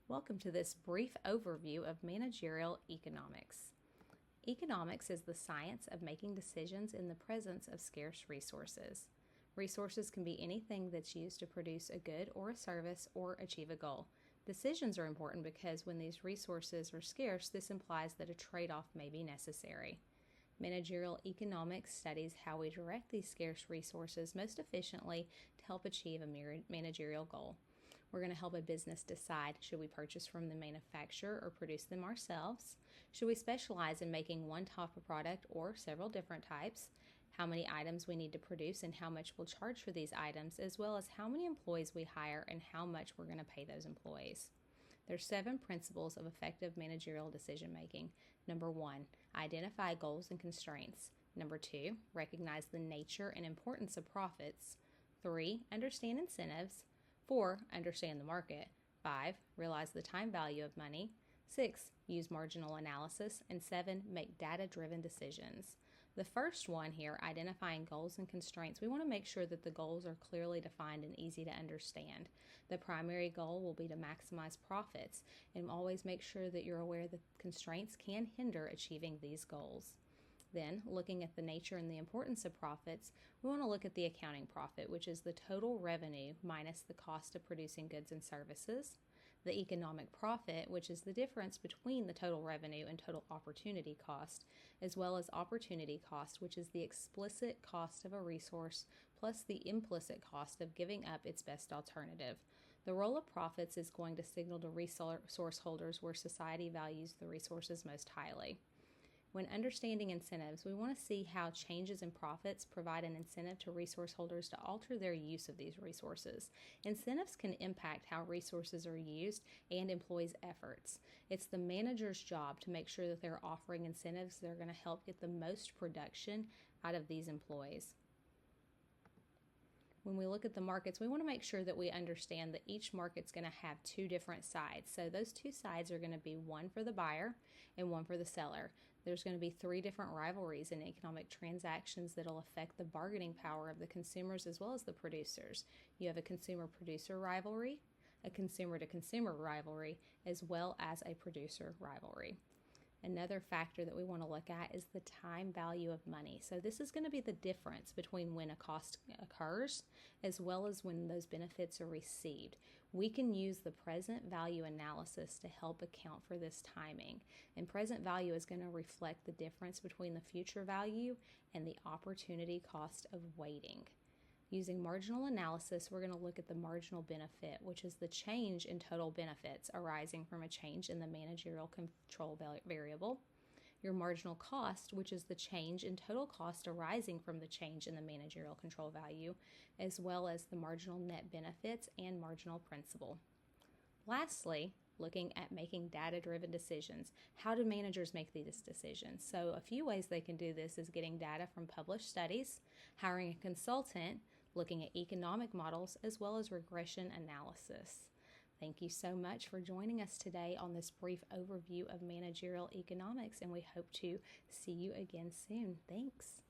Welcome to this brief overview of managerial economics. Economics is the science of making decisions in the presence of scarce resources. Resources can be anything that's used to produce a good or a service or achieve a goal. Decisions are important because when these resources are scarce, this implies that a trade-off may be necessary. Managerial economics studies how we direct these scarce resources most efficiently to help achieve a managerial goal. We're going to help a business decide, should we purchase from the manufacturer or produce them ourselves? Should we specialize in making one type of product or several different types? How many items we need to produce and how much we'll charge for these items, as well as how many employees we hire and how much we're going to pay those employees. There's 7 principles of effective managerial decision making. Number 1, identify goals and constraints. Number 2, recognize the nature and importance of profits. 3, understand incentives. 4, understand the market. 5, realize the time value of money. 6, use marginal analysis. And 7, make data-driven decisions. The first one here, identifying goals and constraints, we want to make sure that the goals are clearly defined and easy to understand. The primary goal will be to maximize profits, and always make sure that you're aware that constraints can hinder achieving these goals. Then, looking at the nature and the importance of profits, we want to look at the accounting profit, which is the total revenue minus the cost of producing goods and services. The economic profit, which is the difference between the total revenue and total opportunity cost, as well as opportunity cost, which is the explicit cost of a resource plus the implicit cost of giving up its best alternative. The role of profits is going to signal to resource holders where society values the resources most highly. When understanding incentives, we want to see how changes in profits provide an incentive to resource holders to alter their use of these resources. Incentives can impact how resources are used and employees' efforts. It's the manager's job to make sure that they're offering incentives that are going to help get the most production out of these employees. When we look at the markets, we want to make sure that we understand that each market's going to have 2 different sides. So those 2 sides are going to be one for the buyer and one for the seller. There's going to be 3 different rivalries in economic transactions that will affect the bargaining power of the consumers as well as the producers. You have a consumer-producer rivalry, a consumer-to-consumer rivalry, as well as a producer rivalry. Another factor that we want to look at is the time value of money. So this is going to be the difference between when a cost occurs as well as when those benefits are received. We can use the present value analysis to help account for this timing. And present value is going to reflect the difference between the future value and the opportunity cost of waiting. Using marginal analysis, we're going to look at the marginal benefit, which is the change in total benefits arising from a change in the managerial control variable. Your marginal cost, which is the change in total cost arising from the change in the managerial control value, as well as the marginal net benefits and marginal principal. Lastly, looking at making data-driven decisions. How do managers make these decisions? So a few ways they can do this is getting data from published studies, hiring a consultant, looking at economic models, as well as regression analysis. Thank you so much for joining us today on this brief overview of managerial economics, and we hope to see you again soon. Thanks.